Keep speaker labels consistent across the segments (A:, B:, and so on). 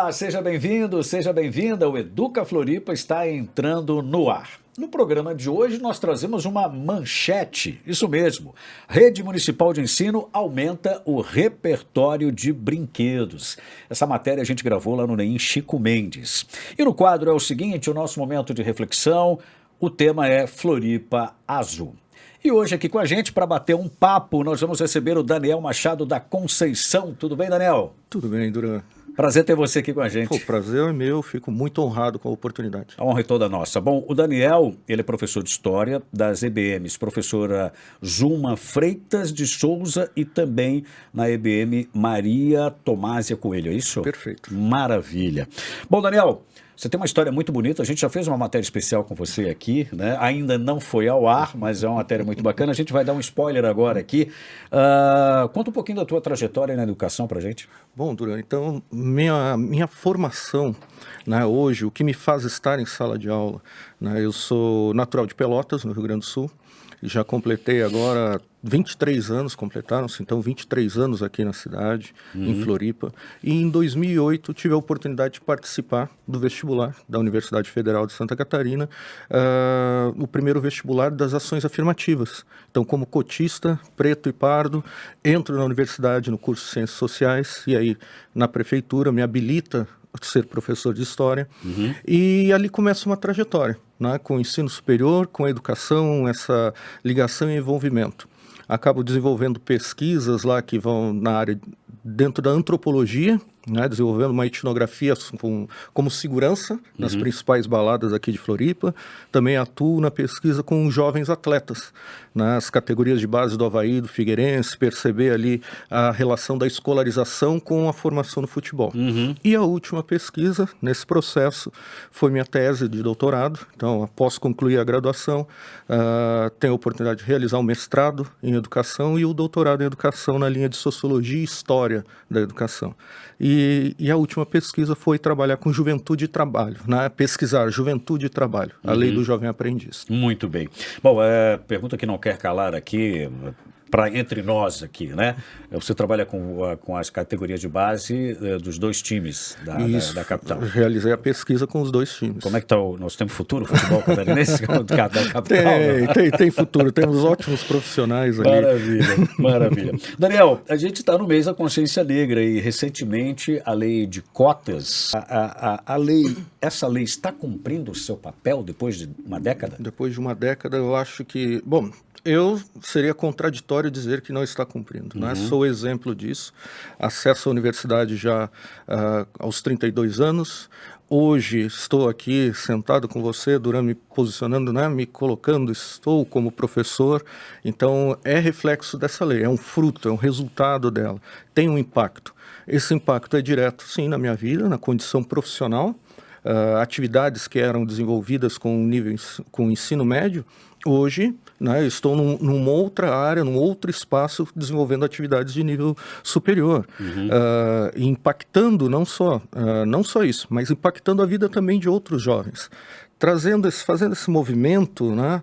A: Olá, seja bem-vindo, seja bem-vinda. O Educa Floripa está entrando no ar. No programa de hoje nós trazemos uma manchete, isso mesmo. Rede Municipal de Ensino aumenta o repertório de brinquedos. Essa matéria a gente gravou lá no NEM Chico Mendes. E no quadro é o seguinte, o nosso momento de reflexão, o tema é Floripa Azul. E hoje aqui com a gente, para bater um papo, nós vamos receber o Daniel Machado da Conceição. Tudo bem, Daniel?
B: Tudo bem, Duran.
A: Prazer ter você aqui com a gente.
B: O prazer é meu, fico muito honrado com a oportunidade.
A: A honra é toda nossa. Bom, o Daniel, ele é professor de História das EBMs, professora Zuma Freitas de Souza e também na EBM Maria Tomásia Coelho, é isso?
B: Perfeito.
A: Maravilha. Bom, Daniel, você tem uma história muito bonita, a gente já fez uma matéria especial com você aqui, né? Ainda não foi ao ar, mas é uma matéria muito bacana. A gente vai dar um spoiler agora aqui. Conta um pouquinho da tua trajetória na educação pra gente.
B: Bom, Duran, então, minha formação, né, hoje, o que me faz estar em sala de aula, né, eu sou natural de Pelotas, no Rio Grande do Sul, e já completei agora 23 anos, completaram-se, então 23 anos aqui na cidade, em Floripa, e em 2008 tive a oportunidade de participar do vestibular da Universidade Federal de Santa Catarina, o primeiro vestibular das ações afirmativas. Então, como cotista, preto e pardo, entro na universidade no curso de Ciências Sociais, e aí na prefeitura me habilita a ser professor de História, e ali começa uma trajetória, né, com o ensino superior, com a educação, essa ligação e envolvimento. Acabo desenvolvendo pesquisas lá que vão na área dentro da antropologia, né, desenvolvendo uma etnografia como segurança nas principais baladas aqui de Floripa. Também atuo na pesquisa com jovens atletas, nas categorias de base do Avaí, do Figueirense, perceber ali a relação da escolarização com a formação no futebol. E a última pesquisa nesse processo foi minha tese de doutorado. Então, após concluir a graduação, tenho a oportunidade de realizar um mestrado em educação e o doutorado em educação na linha de sociologia e história da educação. E a última pesquisa foi trabalhar com juventude e trabalho, né? Pesquisar juventude e trabalho, a lei do jovem aprendiz.
A: Muito bem. Bom, pergunta que não quer calar aqui, entre nós aqui, né? Você trabalha com as categorias de base dos dois times da capital.
B: Realizei a pesquisa com os dois times.
A: Como é que está nós temos futuro, o futebol catarinense da capital?
B: Tem futuro, temos ótimos profissionais ali.
A: Maravilha, maravilha. Daniel, a gente está no mês da consciência negra e recentemente a lei de cotas, essa lei está cumprindo o seu papel depois de uma década?
B: Depois de uma década, eu acho que, bom, eu seria contraditório dizer que não está cumprindo, né? Sou exemplo disso, acesso à universidade já aos 32 anos, hoje estou aqui sentado com você, durante me posicionando, né? Me colocando, estou como professor, então é reflexo dessa lei, é um fruto, é um resultado dela, tem um impacto. Esse impacto é direto, sim, na minha vida, na condição profissional, atividades que eram desenvolvidas com ensino médio, hoje, né, eu estou numa outra área, num outro espaço, desenvolvendo atividades de nível superior, impactando não só isso, mas impactando a vida também de outros jovens. Fazendo esse movimento, né,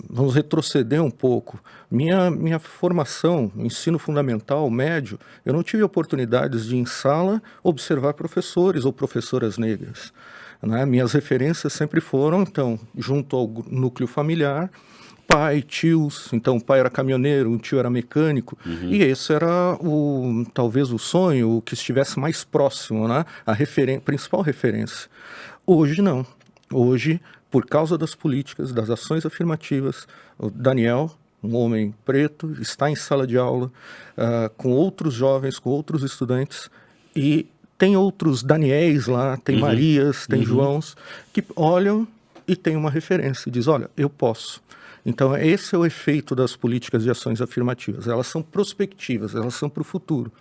B: vamos retroceder um pouco. Minha formação, ensino fundamental, médio, eu não tive oportunidades de, em sala, observar professores ou professoras negras, né? Minhas referências sempre foram, então, junto ao núcleo familiar, pai, tios, então o pai era caminhoneiro, o tio era mecânico, e esse era talvez o sonho, o que estivesse mais próximo, né? A principal referência. Hoje não. Hoje, por causa das políticas, das ações afirmativas, o Daniel, um homem preto, está em sala de aula com outros jovens, com outros estudantes, e tem outros Daniéis lá, tem Marias, tem Joãos, que olham e tem uma referência, e diz, olha, eu posso. Então, esse é o efeito das políticas de ações afirmativas. Elas são prospectivas, elas são para o futuro.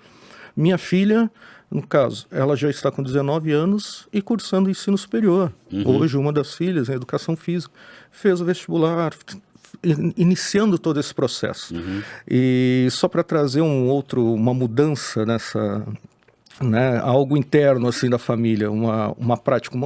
B: Minha filha, no caso, ela já está com 19 anos e cursando ensino superior. Hoje, uma das filhas, em educação física, fez o vestibular, iniciando todo esse processo. E só para trazer uma mudança nessa, né, algo interno assim da família, uma prática,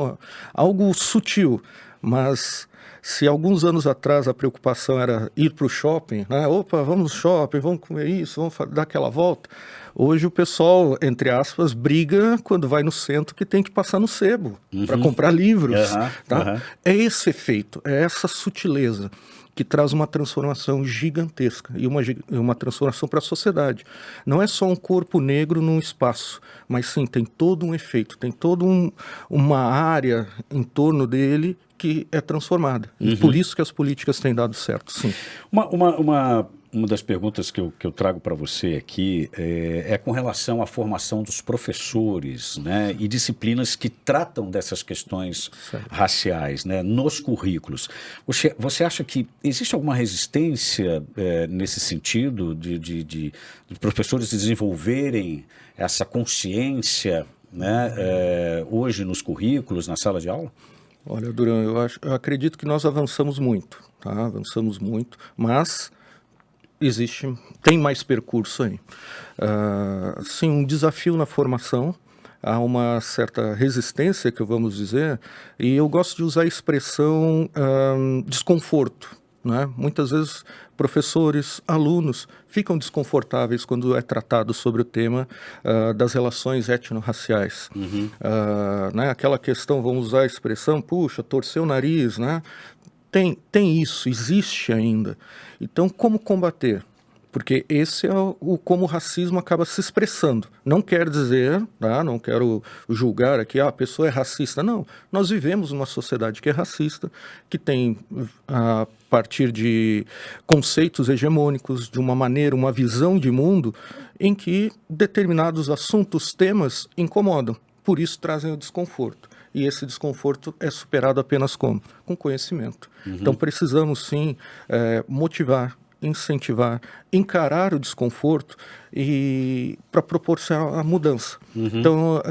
B: algo sutil, mas Se alguns anos atrás a preocupação era ir para o shopping, né? Opa, vamos no shopping, vamos comer isso, vamos dar aquela volta. Hoje o pessoal, entre aspas, briga quando vai no centro que tem que passar no sebo para comprar livros. Tá? É esse efeito, é essa sutileza que traz uma transformação gigantesca e uma transformação para a sociedade. Não é só um corpo negro num espaço, mas sim, tem todo um efeito, tem toda uma área em torno dele que é transformada. E por isso que as políticas têm dado certo, sim.
A: Uma das perguntas que eu trago para você aqui é com relação à formação dos professores, né, e disciplinas que tratam dessas questões raciais, né, nos currículos. Você acha que existe alguma resistência nesse sentido de professores desenvolverem essa consciência, né, hoje nos currículos, na sala de aula?
B: Olha, Duran, eu acredito que nós avançamos muito, tá? Avançamos muito, mas tem mais percurso aí. Sim, um desafio na formação, há uma certa resistência, que vamos dizer, e eu gosto de usar a expressão desconforto, né? Muitas vezes professores, alunos ficam desconfortáveis quando é tratado sobre o tema das relações étnico-raciais. Né? Aquela questão, vamos usar a expressão, puxa, torceu o nariz, né? Tem isso, existe ainda. Então, como combater? Porque esse é como o racismo acaba se expressando. Não quer dizer, tá? Não quero julgar aqui, a pessoa é racista. Não, nós vivemos numa sociedade que é racista, que tem, a partir de conceitos hegemônicos, de uma maneira, uma visão de mundo, em que determinados assuntos, temas, incomodam. Por isso trazem o desconforto. E esse desconforto é superado apenas como? Com conhecimento. Então precisamos sim motivar, incentivar, encarar o desconforto e para proporcionar a mudança. Então,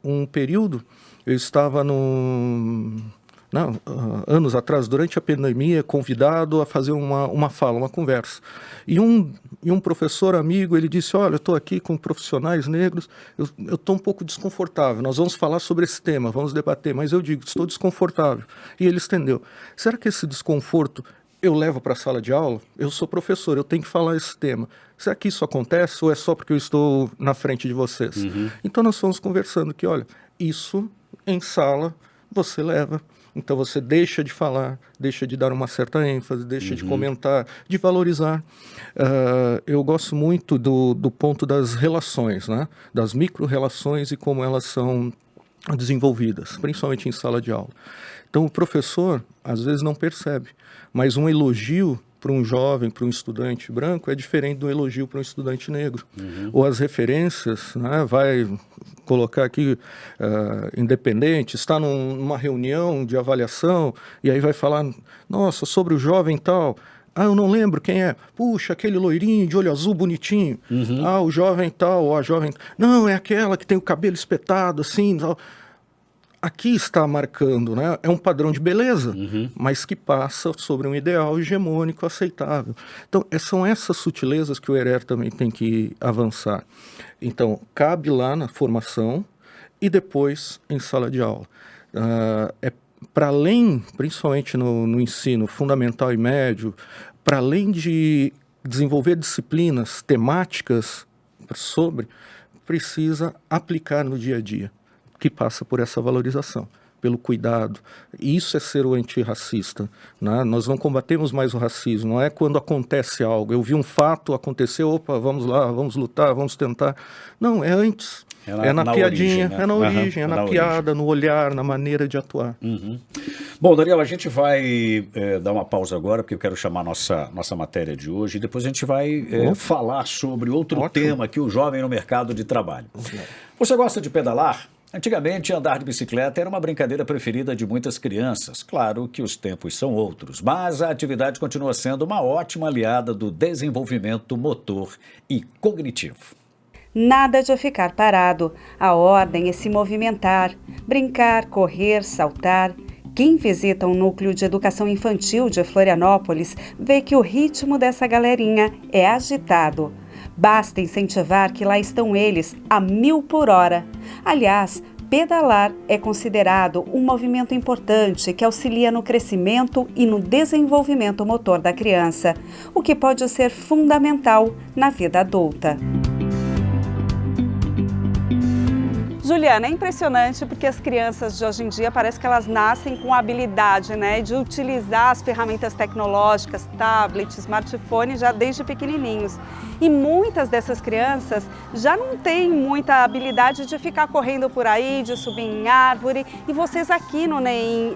B: um período, eu estava anos atrás, durante a pandemia, convidado a fazer uma fala, uma conversa. E um professor amigo, ele disse, olha, eu estou aqui com profissionais negros, eu estou um pouco desconfortável, nós vamos falar sobre esse tema, vamos debater, mas eu digo, estou desconfortável. E ele estendeu, será que esse desconforto eu levo para a sala de aula? Eu sou professor, eu tenho que falar esse tema. Será que isso acontece ou é só porque eu estou na frente de vocês? Então nós fomos conversando que, olha, isso em sala você leva. Então você deixa de falar, deixa de dar uma certa ênfase, deixa de comentar, de valorizar. Eu gosto muito do ponto das relações, né? Das micro-relações e como elas são desenvolvidas, principalmente em sala de aula. Então o professor, às vezes, não percebe, mas um elogio para um jovem, para um estudante branco, é diferente do elogio para um estudante negro. Ou as referências, né, vai colocar aqui independente, está numa reunião de avaliação, e aí vai falar, nossa, sobre o jovem tal, eu não lembro quem é, puxa, aquele loirinho de olho azul bonitinho, o jovem tal, ou a jovem, não, é aquela que tem o cabelo espetado, assim, tal. Aqui está marcando, né? É um padrão de beleza, mas que passa sobre um ideal hegemônico aceitável. Então, são essas sutilezas que o ERER também tem que avançar. Então, cabe lá na formação e depois em sala de aula. Para além, principalmente no ensino fundamental e médio, para além de desenvolver disciplinas temáticas precisa aplicar no dia a dia, que passa por essa valorização, pelo cuidado. Isso é ser o antirracista, né? Nós não combatemos mais o racismo, não é quando acontece algo. Eu vi um fato, aconteceu, opa, vamos lá, vamos lutar, vamos tentar. Não, é antes. É na piadinha, origem, né? É na origem, é na piada, no olhar, na maneira de atuar.
A: Bom, Daniel, a gente vai dar uma pausa agora, porque eu quero chamar nossa matéria de hoje, e depois a gente vai falar sobre outro tema aqui, o jovem no mercado de trabalho. Você gosta de pedalar? Antigamente, andar de bicicleta era uma brincadeira preferida de muitas crianças. Claro que os tempos são outros, mas a atividade continua sendo uma ótima aliada do desenvolvimento motor e cognitivo.
C: Nada de ficar parado. A ordem é se movimentar, brincar, correr, saltar. Quem visita o Núcleo de Educação Infantil de Florianópolis vê que o ritmo dessa galerinha é agitado. Basta incentivar que lá estão eles, a 1000 por hora. Aliás, pedalar é considerado um movimento importante que auxilia no crescimento e no desenvolvimento motor da criança, o que pode ser fundamental na vida adulta. Juliana, é impressionante porque as crianças de hoje em dia parece que elas nascem com a habilidade, né, de utilizar as ferramentas tecnológicas, tablets, smartphone já desde pequenininhos. E muitas dessas crianças já não têm muita habilidade de ficar correndo por aí, de subir em árvore. E vocês aqui no NEM,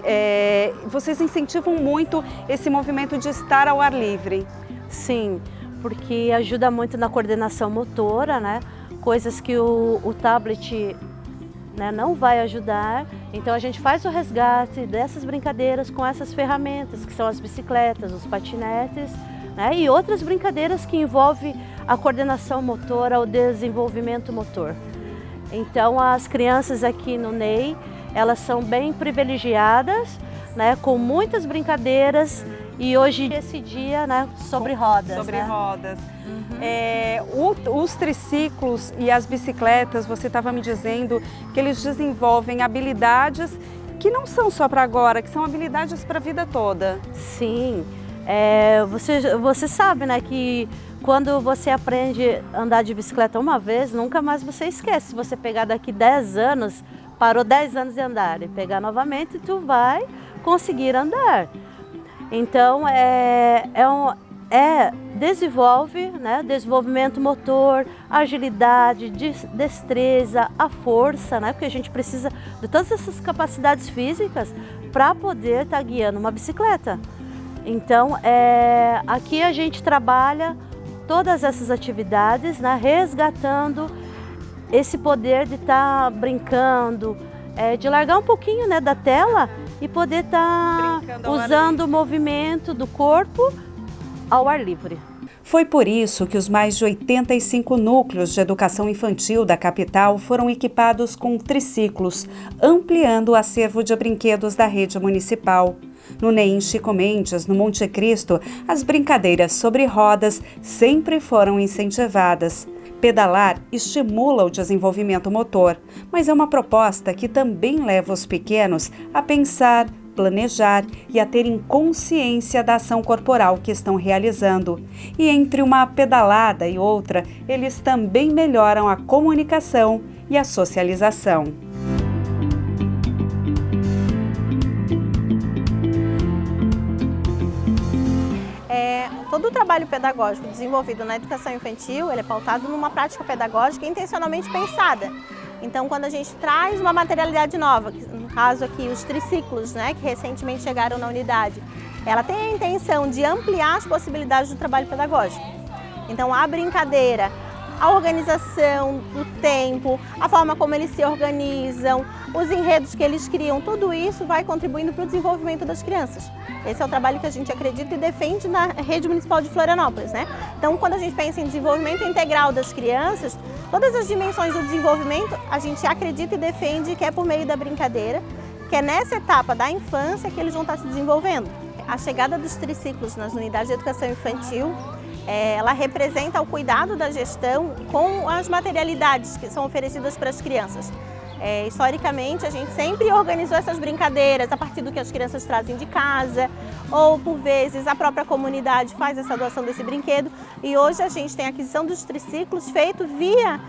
C: vocês incentivam muito esse movimento de estar ao ar livre.
D: Sim, porque ajuda muito na coordenação motora, né? Coisas que o tablet, né, não vai ajudar. Então a gente faz o resgate dessas brincadeiras com essas ferramentas, que são as bicicletas, os patinetes, né, e outras brincadeiras que envolvem a coordenação motora, o desenvolvimento motor. Então as crianças aqui no NEI, elas são bem privilegiadas, né, com muitas brincadeiras, e hoje esse dia, né, sobre rodas.
C: Sobre
D: né?
C: rodas. Os triciclos e as bicicletas, você estava me dizendo que eles desenvolvem habilidades que não são só para agora, que são habilidades para a vida toda.
D: Sim, você sabe, né, que quando você aprende a andar de bicicleta uma vez, nunca mais você esquece. Se você pegar daqui 10 anos, parou 10 anos de andar e pegar novamente, tu vai conseguir andar. Então, desenvolve, né, desenvolvimento motor, agilidade, destreza, a força, né, porque a gente precisa de todas essas capacidades físicas para poder estar guiando uma bicicleta. Então, aqui a gente trabalha todas essas atividades, né, resgatando esse poder de estar brincando, de largar um pouquinho, né, da tela e poder estar usando o movimento do corpo ao ar livre.
C: Foi por isso que os mais de 85 núcleos de educação infantil da capital foram equipados com triciclos, ampliando o acervo de brinquedos da rede municipal. No NEM Chico Mendes, no Monte Cristo, as brincadeiras sobre rodas sempre foram incentivadas. Pedalar estimula o desenvolvimento motor, mas é uma proposta que também leva os pequenos a pensar, planejar e a terem consciência da ação corporal que estão realizando. E entre uma pedalada e outra, eles também melhoram a comunicação e a socialização.
E: Todo o trabalho pedagógico desenvolvido na educação infantil, ele é pautado numa prática pedagógica intencionalmente pensada. Então, quando a gente traz uma materialidade nova, no caso aqui os triciclos, né, que recentemente chegaram na unidade, ela tem a intenção de ampliar as possibilidades do trabalho pedagógico. Então, a brincadeira, a organização, o tempo, a forma como eles se organizam, os enredos que eles criam, tudo isso vai contribuindo para o desenvolvimento das crianças. Esse é o trabalho que a gente acredita e defende na rede municipal de Florianópolis, né? Então, quando a gente pensa em desenvolvimento integral das crianças, todas as dimensões do desenvolvimento, a gente acredita e defende que é por meio da brincadeira, que é nessa etapa da infância que eles vão estar se desenvolvendo. A chegada dos triciclos nas unidades de educação infantil, ela representa o cuidado da gestão com as materialidades que são oferecidas para as crianças. Historicamente, a gente sempre organizou essas brincadeiras a partir do que as crianças trazem de casa, ou por vezes a própria comunidade faz essa doação desse brinquedo. E hoje a gente tem a aquisição dos triciclos feito via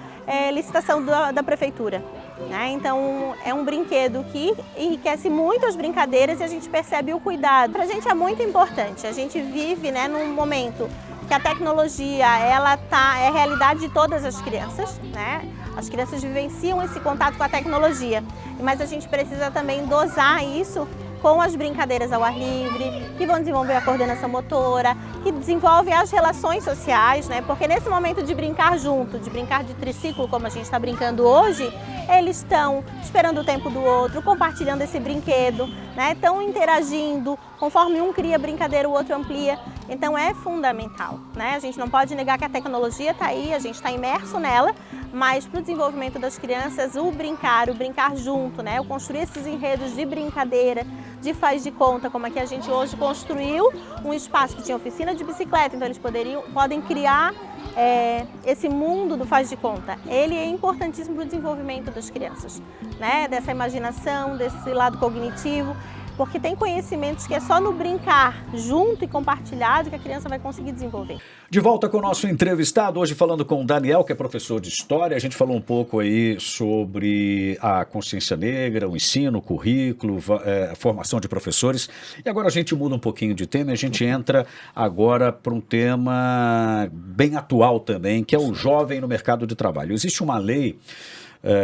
E: licitação da prefeitura, né? Então é um brinquedo que enriquece muito as brincadeiras e a gente percebe o cuidado. Para a gente é muito importante, a gente vive, né, num momento que a tecnologia é realidade de todas as crianças, né? As crianças vivenciam esse contato com a tecnologia, mas a gente precisa também dosar isso com as brincadeiras ao ar livre, que vão desenvolver a coordenação motora, que desenvolve as relações sociais, né? Porque nesse momento de brincar junto, de brincar de triciclo, como a gente está brincando hoje, eles estão esperando o tempo do outro, compartilhando esse brinquedo, né? Estão interagindo, conforme um cria brincadeira, o outro amplia. Então é fundamental, né? A gente não pode negar que a tecnologia está aí, a gente está imerso nela, mas para o desenvolvimento das crianças, o brincar junto, né? O construir esses enredos de brincadeira, de faz de conta, como aqui a gente hoje construiu um espaço que tinha oficina de bicicleta, então eles podem criar esse mundo do faz de conta, ele é importantíssimo para o desenvolvimento das crianças, né? Dessa imaginação, desse lado cognitivo, porque tem conhecimentos que é só no brincar junto e compartilhado que a criança vai conseguir desenvolver.
A: De volta com o nosso entrevistado, hoje falando com o Daniel, que é professor de História. A gente falou um pouco aí sobre a consciência negra, o ensino, o currículo, a formação de professores. E agora a gente muda um pouquinho de tema e a gente entra agora para um tema bem atual também, que é o jovem no mercado de trabalho. Existe uma lei,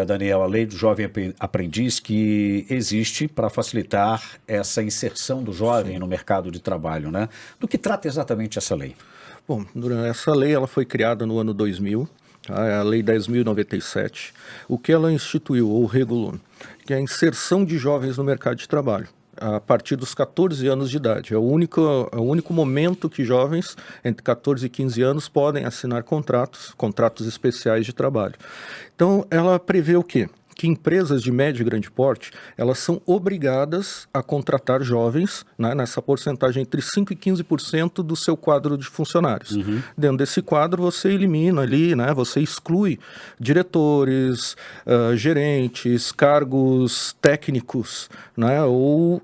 A: Daniel, a lei do jovem aprendiz, que existe para facilitar essa inserção do jovem no mercado de trabalho, né? Do que trata exatamente essa lei?
B: Bom, essa lei ela foi criada no ano 2000, a Lei 10.097, o que ela instituiu ou regulou, que é a inserção de jovens no mercado de trabalho a partir dos 14 anos de idade. É o único momento que jovens entre 14 e 15 anos podem assinar contratos especiais de trabalho. Então, ela prevê o quê? Que empresas de médio e grande porte, elas são obrigadas a contratar jovens, né, nessa porcentagem entre 5% e 15% do seu quadro de funcionários. Dentro desse quadro, você elimina ali, né, você exclui diretores, gerentes, cargos técnicos, né, ou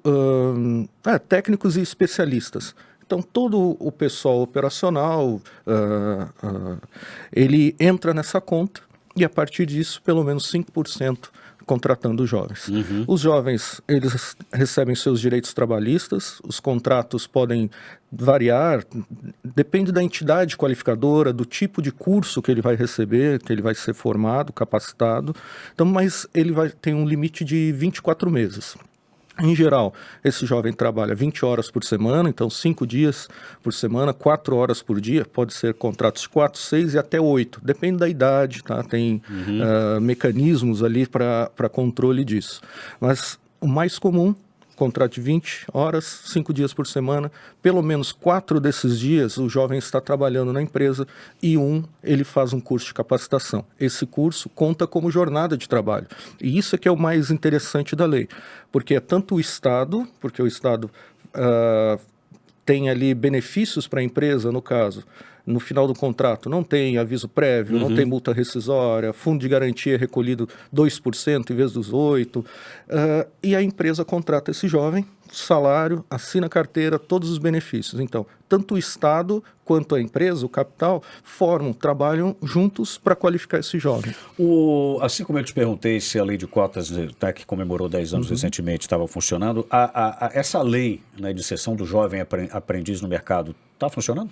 B: técnicos e especialistas. Então, todo o pessoal operacional, ele entra nessa conta. E a partir disso, pelo menos 5% contratando jovens. Os jovens, eles recebem seus direitos trabalhistas, os contratos podem variar, depende da entidade qualificadora, do tipo de curso que ele vai receber, que ele vai ser formado, capacitado. Então, mas ele tem um limite de 24 meses. Em geral, esse jovem trabalha 20 horas por semana, então 5 dias por semana, 4 horas por dia, pode ser contratos de 4, 6 e até 8, depende da idade, tá? Tem mecanismos ali para controle disso. Mas o mais comum, contrato de 20 horas, 5 dias por semana, pelo menos 4 desses dias o jovem está trabalhando na empresa e ele faz um curso de capacitação. Esse curso conta como jornada de trabalho. E isso é que é o mais interessante da lei, porque é tanto o Estado, porque o Estado tem ali benefícios para a empresa, no caso, no final do contrato não tem aviso prévio, não tem multa rescisória, fundo de garantia recolhido 2% em vez dos 8%, e a empresa contrata esse jovem, salário, assina carteira, todos os benefícios. Então, tanto o Estado quanto a empresa, o capital, trabalham juntos para qualificar esse jovem.
A: Assim como eu te perguntei se a lei de cotas, que comemorou 10 anos recentemente, estava funcionando, essa lei, né, de inserção do jovem aprendiz no mercado está funcionando?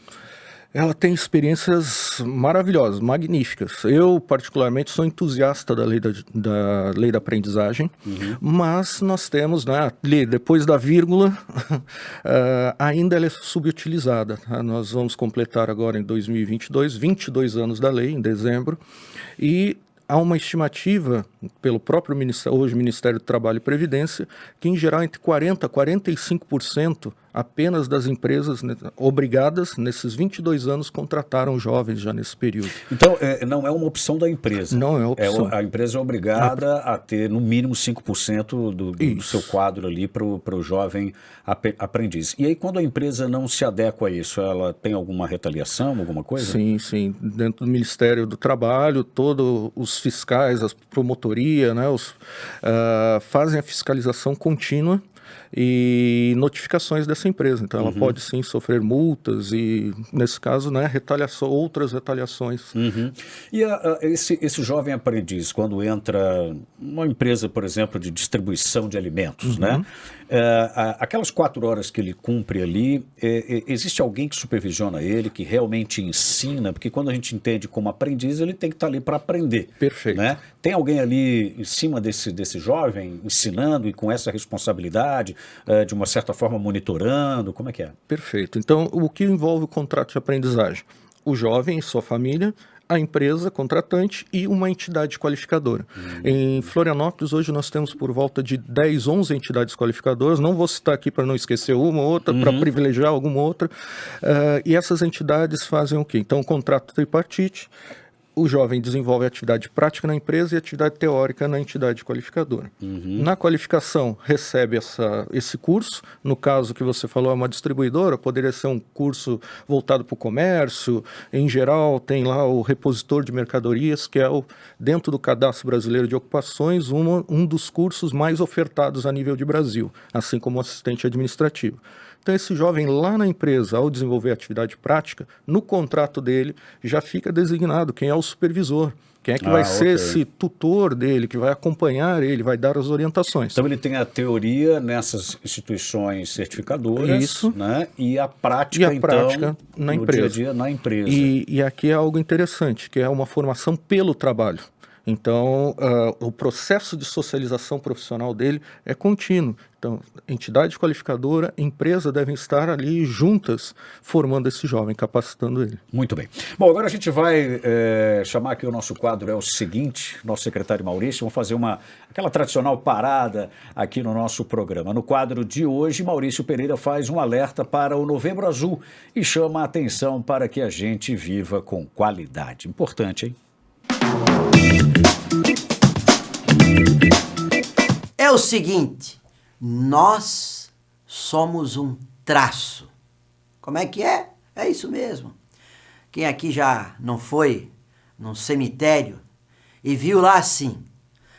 B: Ela tem experiências maravilhosas, magníficas. Eu, particularmente, sou entusiasta da lei da aprendizagem, mas nós temos, né, depois da vírgula, ainda ela é subutilizada. Tá? Nós vamos completar agora em 2022, 22 anos da lei, em dezembro, e há uma estimativa pelo próprio Ministério do Trabalho e Previdência que, em geral, entre 40% a 45% apenas das empresas, né, obrigadas, nesses 22 anos, contrataram jovens já nesse período.
A: Então, não é uma opção da empresa.
B: Não é opção.
A: A empresa é obrigada a ter, no mínimo, 5% do seu quadro ali para o jovem aprendiz. E aí, quando a empresa não se adequa a isso, ela tem alguma retaliação, alguma coisa?
B: Sim, sim. Dentro do Ministério do Trabalho, todos os fiscais, a promotoria, né, fazem a fiscalização contínua e notificações dessa empresa. Então, ela pode sim sofrer multas e, nesse caso, né, outras retaliações.
A: E esse jovem aprendiz, quando entra numa empresa, por exemplo, de distribuição de alimentos, né? Aquelas 4 horas que ele cumpre ali, existe alguém que supervisiona ele, que realmente ensina? Porque quando a gente entende como aprendiz, ele tem que estar ali para aprender.
B: Perfeito.
A: Né? Tem alguém ali em cima desse jovem ensinando e com essa responsabilidade, de uma certa forma monitorando? Como é que é?
B: Perfeito. Então, o que envolve o contrato de aprendizagem? O jovem e sua família, a empresa contratante e uma entidade qualificadora. Em Florianópolis, hoje nós temos por volta de 10, 11 entidades qualificadoras. Não vou citar aqui para não esquecer uma ou outra, para privilegiar alguma outra. E essas entidades fazem o quê? Então, o contrato tripartite, o jovem desenvolve atividade prática na empresa e atividade teórica na entidade qualificadora. Na qualificação, recebe esse curso. No caso que você falou, é uma distribuidora, poderia ser um curso voltado para o comércio. Em geral, tem lá o repositor de mercadorias, que é, dentro do Cadastro Brasileiro de Ocupações, um dos cursos mais ofertados a nível de Brasil, assim como o assistente administrativo. Então, esse jovem lá na empresa, ao desenvolver atividade prática, no contrato dele já fica designado quem é o supervisor, quem é que vai ser esse tutor dele, que vai acompanhar ele, vai dar as orientações.
A: Então, ele tem a teoria nessas instituições certificadoras,
B: Isso.
A: Né? E a prática,
B: prática na
A: no
B: empresa.
A: dia a dia na empresa.
B: E aqui é algo interessante, que é uma formação pelo trabalho. Então, o processo de socialização profissional dele é contínuo. Então, entidade qualificadora, empresa devem estar ali juntas, formando esse jovem, capacitando ele.
A: Muito bem. Bom, agora a gente vai chamar aqui o nosso quadro, é o seguinte, nosso secretário Maurício, vamos fazer aquela tradicional parada aqui no nosso programa. No quadro de hoje, Maurício Pereira faz um alerta para o Novembro Azul e chama a atenção para que a gente viva com qualidade. Importante, hein?
F: É o seguinte, nós somos um traço. Como é que é? É isso mesmo. Quem aqui já não foi num cemitério e viu lá assim,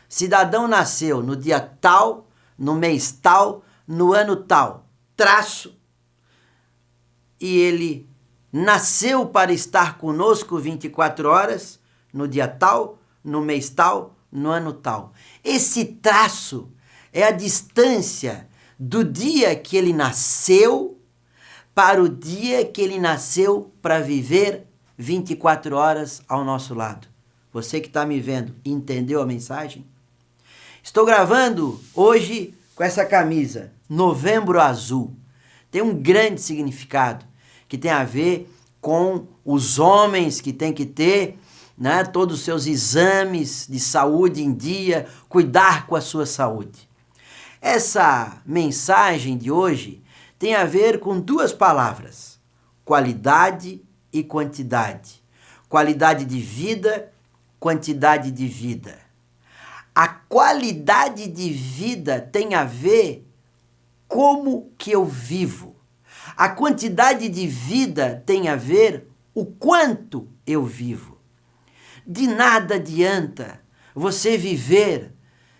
F: cidadão nasceu no dia tal, no mês tal, no ano tal, traço, e ele nasceu para estar conosco 24 horas, no dia tal, no mês tal, no ano tal. Esse traço é a distância do dia que ele nasceu para o dia que ele nasceu para viver 24 horas ao nosso lado. Você que está me vendo, entendeu a mensagem? Estou gravando hoje com essa camisa, Novembro Azul. Tem um grande significado que tem a ver com os homens que têm que ter, né, todos os seus exames de saúde em dia, cuidar com a sua saúde. Essa mensagem de hoje tem a ver com duas palavras, qualidade e quantidade. Qualidade de vida, quantidade de vida. A qualidade de vida tem a ver como que eu vivo. A quantidade de vida tem a ver o quanto eu vivo. De nada adianta você viver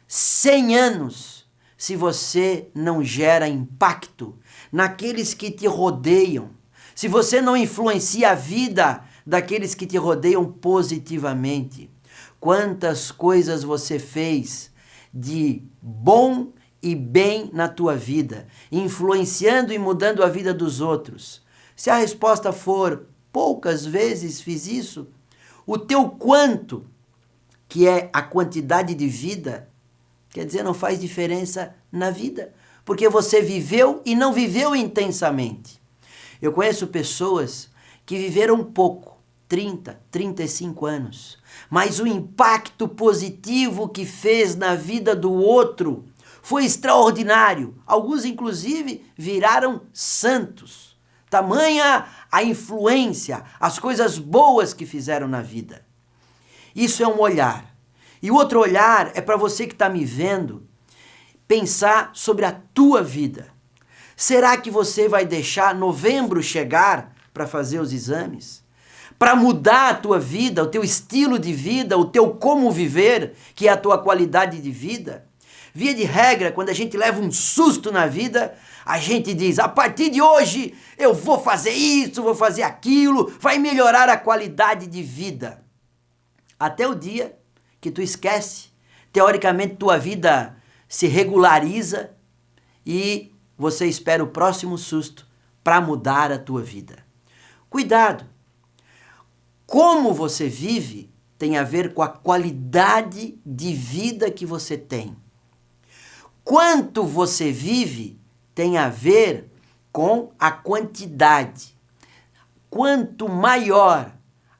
F: 100 anos se você não gera impacto naqueles que te rodeiam, se você não influencia a vida daqueles que te rodeiam positivamente. Quantas coisas você fez de bom e bem na tua vida, influenciando e mudando a vida dos outros? Se a resposta for poucas vezes fiz isso, o teu quanto, que é a quantidade de vida, quer dizer, não faz diferença na vida, porque você viveu e não viveu intensamente. Eu conheço pessoas que viveram pouco, 30, 35 anos, mas o impacto positivo que fez na vida do outro foi extraordinário. Alguns, inclusive, viraram santos. Tamanha a influência, as coisas boas que fizeram na vida. Isso é um olhar. E o outro olhar é para você que está me vendo pensar sobre a tua vida. Será que você vai deixar novembro chegar para fazer os exames? Para mudar a tua vida, o teu estilo de vida, o teu como viver, que é a tua qualidade de vida? Via de regra, quando a gente leva um susto na vida, a gente diz, a partir de hoje eu vou fazer isso, vou fazer aquilo, vai melhorar a qualidade de vida. Até o dia que tu esquece, teoricamente tua vida se regulariza e você espera o próximo susto para mudar a tua vida. Cuidado! Como você vive tem a ver com a qualidade de vida que você tem. Quanto você vive tem a ver com a quantidade. Quanto maior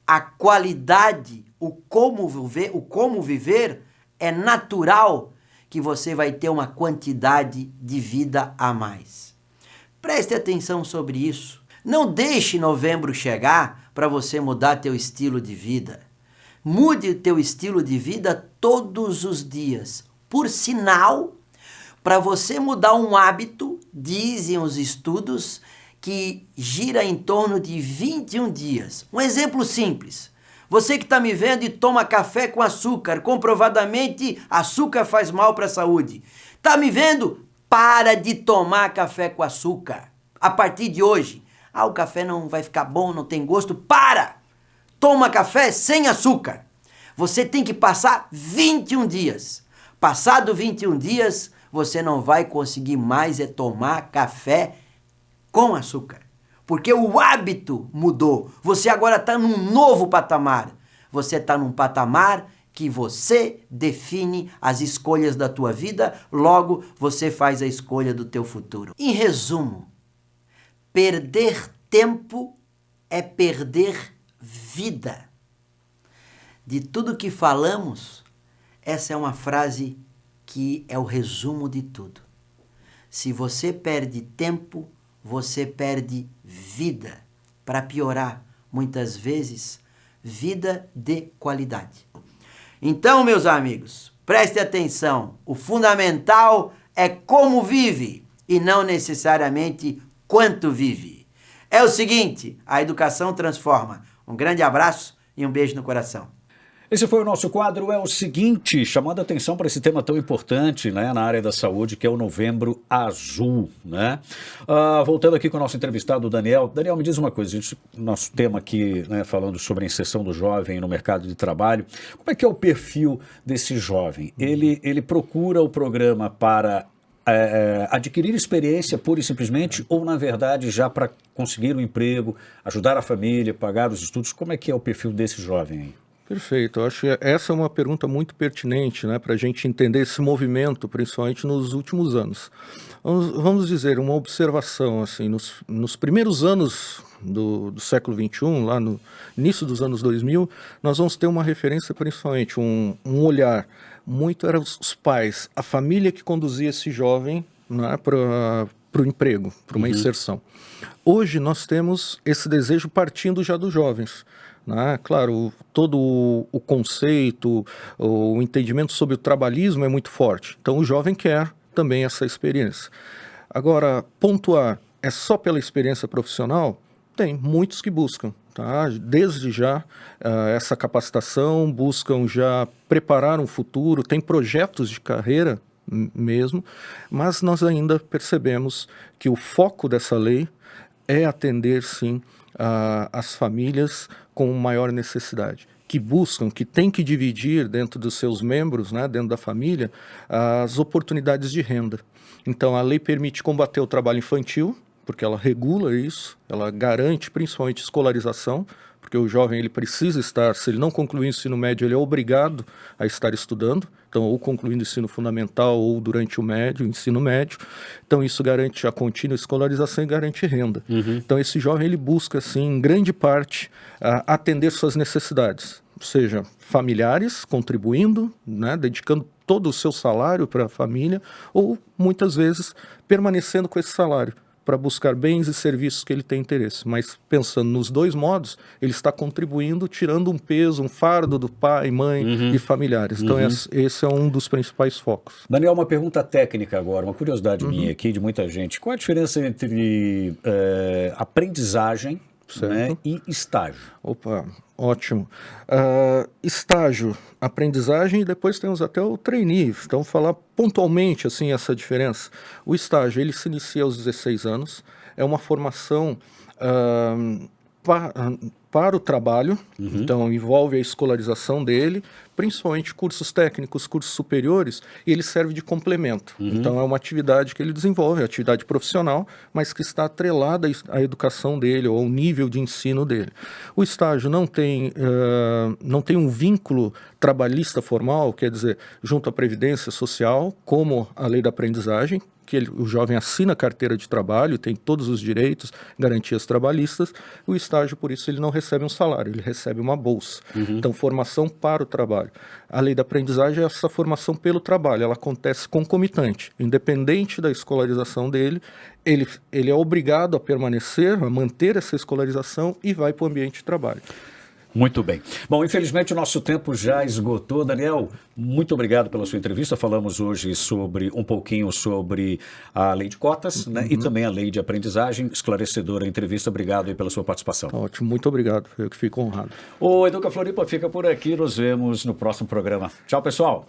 F: a qualidade, o como viver, é natural que você vai ter uma quantidade de vida a mais. Preste atenção sobre isso. Não deixe novembro chegar para você mudar teu estilo de vida. Mude o teu estilo de vida todos os dias. Por sinal, para você mudar um hábito, dizem os estudos, que gira em torno de 21 dias. Um exemplo simples. Você que está me vendo e toma café com açúcar, comprovadamente açúcar faz mal para a saúde. Está me vendo? Para de tomar café com açúcar. A partir de hoje. O café não vai ficar bom, não tem gosto. Para! Toma café sem açúcar. Você tem que passar 21 dias. Passado 21 dias, você não vai conseguir mais tomar café com açúcar. Porque o hábito mudou. Você agora está num novo patamar. Você está num patamar que você define as escolhas da tua vida, logo você faz a escolha do teu futuro. Em resumo, perder tempo é perder vida. De tudo que falamos, essa é uma frase que é o resumo de tudo. Se você perde tempo, você perde vida. Para piorar, muitas vezes, vida de qualidade. Então, meus amigos, preste atenção. O fundamental é como vive e não necessariamente quanto vive. É o seguinte, a educação transforma. Um grande abraço e um beijo no coração.
A: Esse foi o nosso quadro É o Seguinte, chamando a atenção para esse tema tão importante, né, na área da saúde, que é o Novembro Azul, né? Voltando aqui com o nosso entrevistado, Daniel. Daniel, me diz uma coisa, nosso tema aqui, né, falando sobre a inserção do jovem no mercado de trabalho, como é que é o perfil desse jovem? Ele procura o programa para adquirir experiência pura e simplesmente, ou na verdade já para conseguir um emprego, ajudar a família, pagar os estudos? Como é que é o perfil desse jovem aí?
B: Perfeito, eu acho que essa é uma pergunta muito pertinente, né, para a gente entender esse movimento, principalmente nos últimos anos. Vamos dizer, uma observação, assim, nos primeiros anos do século XXI, lá no início dos anos 2000, nós vamos ter uma referência, principalmente, um olhar, muito eram os pais, a família que conduzia esse jovem, né, para o emprego, para uma inserção. Hoje nós temos esse desejo partindo já dos jovens. Claro, todo o conceito, o entendimento sobre o trabalhismo é muito forte. Então o jovem quer também essa experiência. Agora, pontuar é só pela experiência profissional? Tem muitos que buscam. Desde já essa capacitação, buscam já preparar um futuro, tem projetos de carreira mesmo, mas nós ainda percebemos que o foco dessa lei é atender, sim, as famílias com maior necessidade, que buscam, que têm que dividir dentro dos seus membros, né, dentro da família, as oportunidades de renda. Então, a lei permite combater o trabalho infantil, porque ela regula isso, ela garante principalmente escolarização, porque o jovem ele precisa estar, se ele não concluir o ensino médio, ele é obrigado a estar estudando, então ou concluindo o ensino fundamental ou durante o ensino médio, então isso garante a contínua escolarização e garante renda. Então esse jovem ele busca, assim, em grande parte, atender suas necessidades, seja familiares, contribuindo, né, dedicando todo o seu salário para a família, ou muitas vezes permanecendo com esse salário, para buscar bens e serviços que ele tem interesse. Mas pensando nos dois modos, ele está contribuindo, tirando um peso, um fardo do pai, mãe e familiares. Então esse é um dos principais focos.
A: Daniel, uma pergunta técnica agora, uma curiosidade minha aqui, de muita gente. Qual a diferença entre aprendizagem, né, e estágio?
B: Opa, ótimo. Estágio, aprendizagem, e depois temos até o trainee. Então, falar pontualmente assim essa diferença. O estágio, ele se inicia aos 16 anos, é uma formação para o trabalho, então envolve a escolarização dele, principalmente cursos técnicos, cursos superiores, e ele serve de complemento. Então é uma atividade que ele desenvolve, é atividade profissional, mas que está atrelada à educação dele, ou ao nível de ensino dele. O estágio não tem um vínculo trabalhista formal, quer dizer, junto à Previdência Social, como a lei da aprendizagem, que o jovem assina a carteira de trabalho, tem todos os direitos, garantias trabalhistas. O estágio, por isso, ele não recebe um salário, ele recebe uma bolsa. Então, formação para o trabalho. A lei da aprendizagem é essa formação pelo trabalho, ela acontece concomitante. Independente da escolarização dele, ele é obrigado a permanecer, a manter essa escolarização e vai para o ambiente de trabalho.
A: Muito bem. Bom, infelizmente o nosso tempo já esgotou. Daniel, muito obrigado pela sua entrevista. Falamos hoje um pouquinho sobre a lei de cotas, né, e também a lei de aprendizagem. Esclarecedora a entrevista. Obrigado aí pela sua participação.
B: Ótimo, muito obrigado. Eu que fico honrado.
A: O Educa Floripa fica por aqui. Nos vemos no próximo programa. Tchau, pessoal.